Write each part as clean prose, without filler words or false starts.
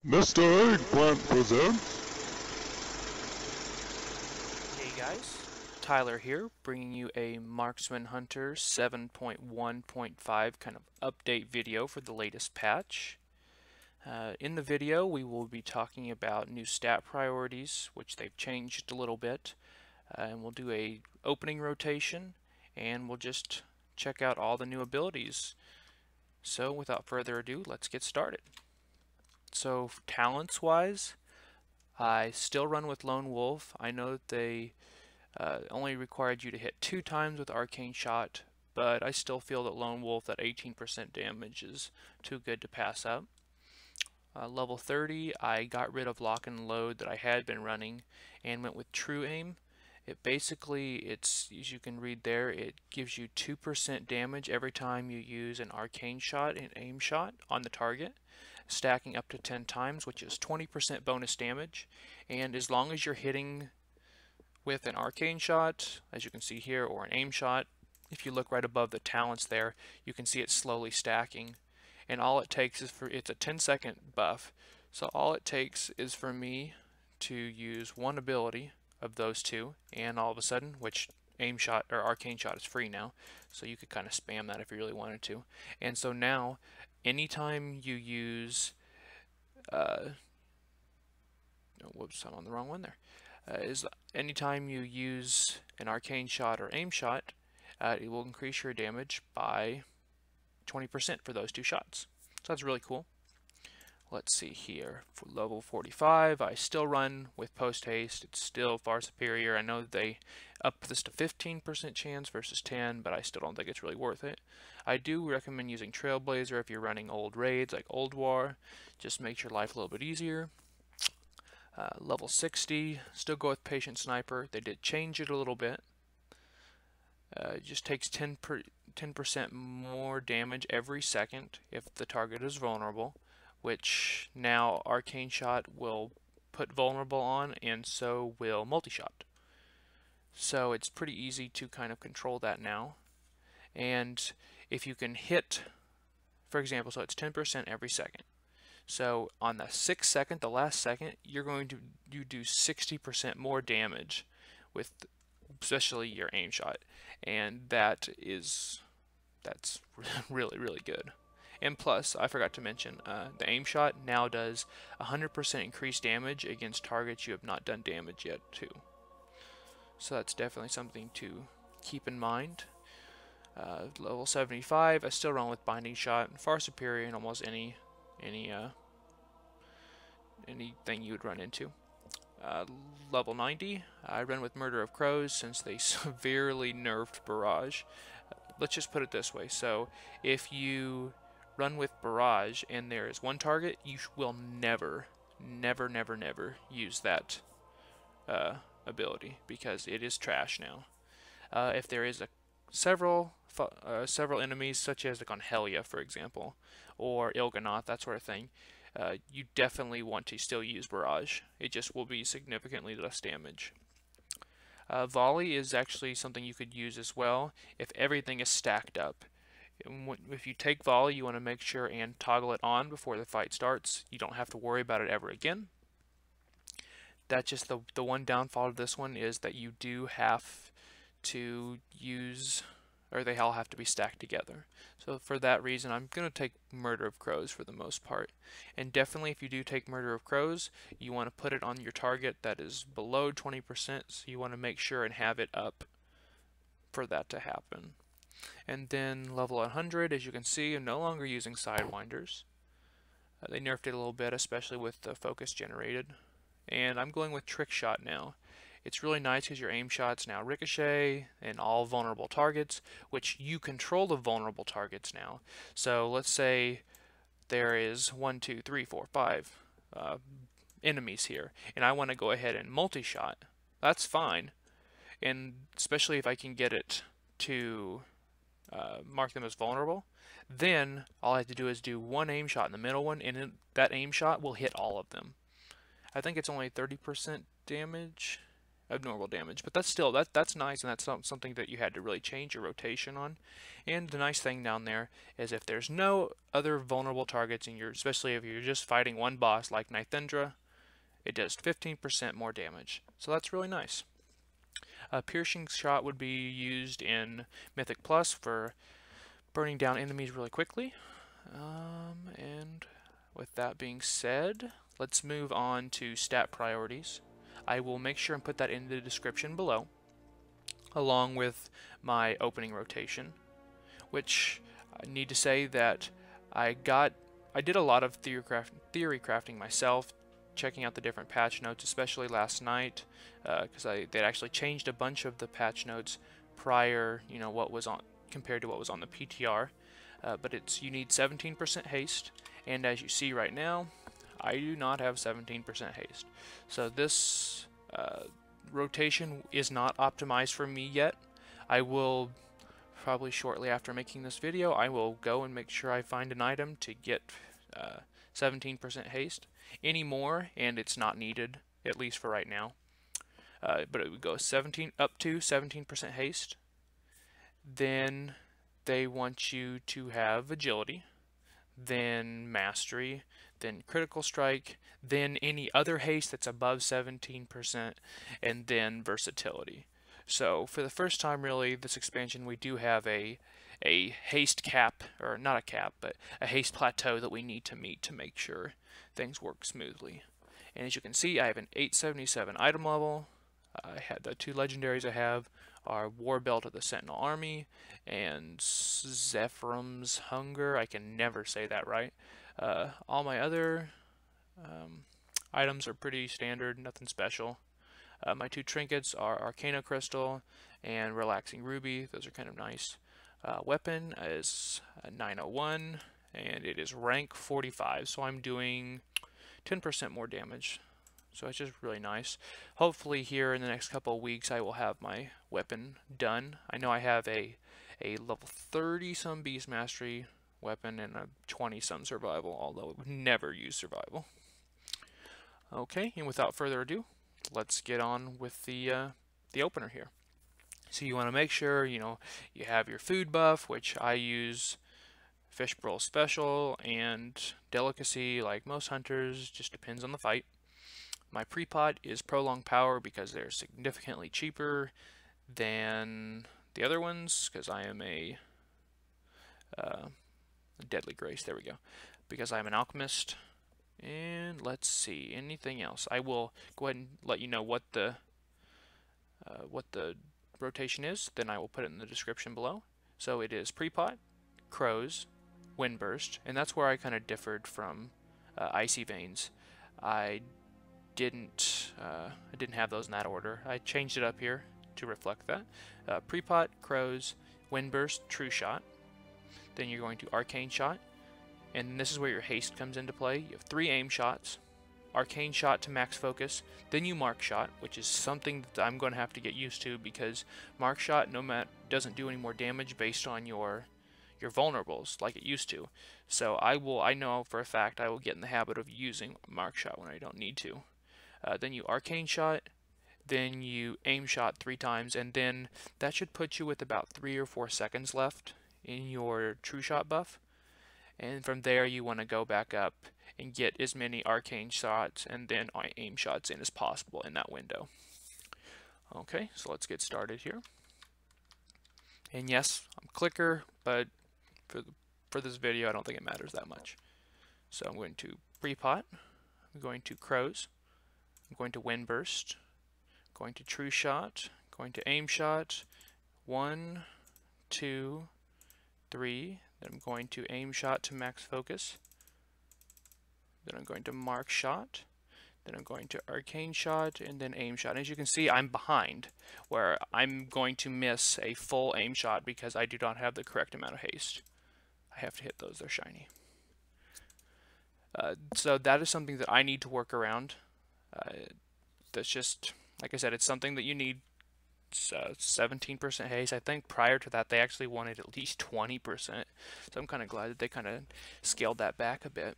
Mr. Eggplant presents. Hey guys, Tyler here, bringing you a Marksman Hunter 7.1.5 kind of update video for the latest patch. In the video, we will be talking about new stat priorities, which they've changed a little bit, and we'll do a opening rotation, and we'll just check out all the new abilities. So without further ado, let's get started. So talents-wise, I still run with Lone Wolf. I know that they only required you to hit 2 times with Arcane Shot, but I still feel that Lone Wolf at 18% damage is too good to pass up. Level 30, I got rid of Lock and Load that I had been running and went with True Aim. It basically, as you can read there, it gives you 2% damage every time you use an Arcane Shot and Aim Shot on the target, stacking up to 10 times, which is 20% bonus damage. And as long as you're hitting with an Arcane Shot, as you can see here, or an Aim Shot, if you look right above the talents there, you can see it slowly stacking. And all it takes is it's a 10-second buff, so all it takes is for me to use one ability of those two, and all of a sudden, which Aim Shot or Arcane Shot is free now, so you could kind of spam that if you really wanted to. And so now, anytime you use, whoops, I'm on the wrong one there. Is anytime you use an Arcane Shot or Aim Shot, it will increase your damage by 20% for those two shots. So that's really cool. Let's see here. For level 45, I still run with Post Haste. It's still far superior. I know that they upped this to 15% chance versus 10, but I still don't think it's really worth it. I do recommend using Trailblazer if you're running old raids like Old War. Just makes your life a little bit easier. Level 60, still go with Patient Sniper. They did change it a little bit. It just takes 10% more damage every second if the target is vulnerable, which now Arcane Shot will put vulnerable on, and so will Multi-Shot. So it's pretty easy to kind of control that now. And if you can hit, for example, so it's 10% every second. So on the 6th second, the last second, you're going to do 60% more damage with especially your Aim Shot, and that's really good. And plus, I forgot to mention, the Aim Shot now does 100% increased damage against targets you have not done damage yet to. So that's definitely something to keep in mind. Level 75, I still run with Binding Shot, far superior in almost anything you would run into. Level 90, I run with Murder of Crows since they severely nerfed Barrage. Let's just put it this way. So if you run with Barrage and there is one target, you will never use that ability because it is trash now. If there is several enemies, such as like on Helia, for example, or Il'gynoth, that sort of thing, you definitely want to still use Barrage. It just will be significantly less damage. Volley is actually something you could use as well if everything is stacked up. If you take Volley, you want to make sure and toggle it on before the fight starts. You don't have to worry about it ever again. That's just the one downfall of this one is that you do have to use, or they all have to be stacked together. So for that reason, I'm going to take Murder of Crows for the most part. And definitely if you do take Murder of Crows, you want to put it on your target that is below 20%, so you want to make sure and have it up for that to happen. And then level 100, as you can see, I'm no longer using Sidewinders. They nerfed it a little bit, especially with the focus generated. And I'm going with Trick Shot now. It's really nice because your Aim Shots now ricochet and all vulnerable targets, which you control the vulnerable targets now. So let's say there is 1, 2, 3, 4, 5 enemies here, and I want to go ahead and multi-shot. That's fine, and especially if I can get it to mark them as vulnerable, then all I have to do is do one Aim Shot in the middle one, and that Aim Shot will hit all of them. I think it's only 30% damage. abnormal damage, but that's still that's nice, and that's something that you had to really change your rotation on. And the nice thing down there is if there's no other vulnerable targets in your, especially if you're just fighting one boss like Nithendra, it does 15% more damage. So that's really nice. Piercing shot would be used in Mythic Plus for burning down enemies really quickly. And with that being said, let's move on to stat priorities. I will make sure and put that in the description below, along with my opening rotation, which I need to say that I did a lot of theory crafting myself, checking out the different patch notes, especially last night, because they'd actually changed a bunch of the patch notes prior, what was on compared to what was on the PTR. But you need 17% haste, and as you see right now, I do not have 17% haste. So this rotation is not optimized for me yet. I will probably shortly after making this video, I will go and make sure I find an item to get 17% haste. Any more, and it's not needed, at least for right now. But it would go up to 17% haste. Then they want you to have agility, then mastery, then critical strike, then any other haste that's above 17%, and then versatility. So for the first time really this expansion, we do have a haste cap, or not a cap, but a haste plateau that we need to meet to make sure things work smoothly. And as you can see, I have an 877 item level. I had the two legendaries I have are War Belt of the Sentinel Army and Zephram's Hunger. I can never say that right. All my other items are pretty standard, nothing special. My two trinkets are Arcane Crystal and Relaxing Ruby. Those are kind of nice. Weapon is a 901, and it is rank 45, so I'm doing 10% more damage. So it's just really nice. Hopefully here in the next couple of weeks I will have my weapon done. I know I have a level 30 some beast mastery weapon and a 20 some survival, although it would never use survival. Okay, and without further ado, let's get on with the opener here. So you want to make sure you have your food buff, which I use Fish Brawl Special and Delicacy like most hunters, just depends on the fight. My pre-pot is Prolonged Power because they're significantly cheaper than the other ones, because I am a Deadly Grace, there we go, because I'm an alchemist. And let's see, anything else? I will go ahead and let you know what the rotation is, then I will put it in the description below. So it is pre-pot, Crows, Windburst, and that's where I kind of differed from Icy Veins. I didn't have those in that order. I changed it up here to reflect that. Pre-pot, Crows, Windburst, Trueshot. Then you're going to Arcane Shot, and this is where your haste comes into play. You have 3 aim shots, Arcane Shot to max focus, then you Mark Shot, which is something that I'm going to have to get used to, because Mark Shot doesn't do any more damage based on your vulnerables like it used to. So I know for a fact I will get in the habit of using Mark Shot when I don't need to. Then you Arcane Shot, then you Aim Shot 3 times, and then that should put you with about 3 or 4 seconds left in your Trueshot buff. And from there you want to go back up and get as many Arcane Shots and then Aim Shots in as possible in that window. Okay, so let's get started here. And yes, I'm clicker, but for this video I don't think it matters that much. So I'm going to pre-pot, I'm going to Crows, I'm going to Windburst, going to Trueshot, going to Aim Shot, 1, 2, 3, then I'm going to Aim Shot to max focus, then I'm going to Mark Shot, then I'm going to Arcane Shot, and then Aim Shot. As you can see, I'm behind, where I'm going to miss a full Aim Shot because I do not have the correct amount of haste. I have to hit those, they're shiny. So that is something that I need to work around. That's just, like I said, it's something that you need. 17% haste. I think prior to that they actually wanted at least 20%. So I'm kind of glad that they kind of scaled that back a bit.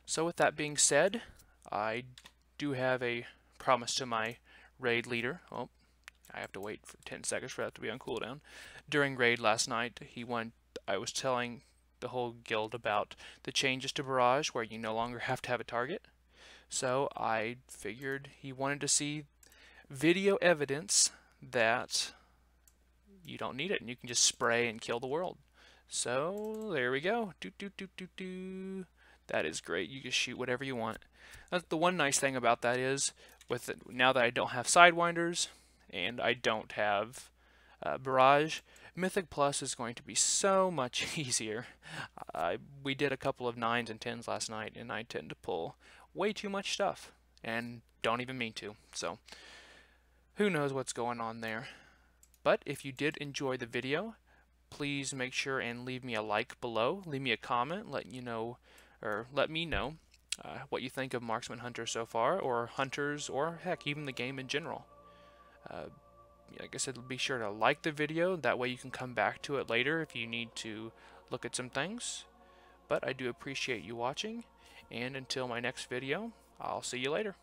So with that being said, I do have a promise to my raid leader. Oh, I have to wait for 10 seconds for that to be on cooldown. During raid last night, I was telling the whole guild about the changes to Barrage where you no longer have to have a target. So I figured he wanted to see video evidence that you don't need it and you can just spray and kill the world. So there we go. That is great. You just shoot whatever you want. That's the one nice thing about that is, now that I don't have Sidewinders and I don't have Barrage, Mythic Plus is going to be so much easier. We did a couple of 9s and 10s last night, and I tend to pull way too much stuff, and don't even mean to. So, who knows what's going on there. But if you did enjoy the video, please make sure and leave me a like below. Leave me a comment, let me know what you think of Marksman Hunter so far, or Hunters, or heck, even the game in general. Like I said, be sure to like the video, that way you can come back to it later if you need to look at some things. But I do appreciate you watching, and until my next video, I'll see you later.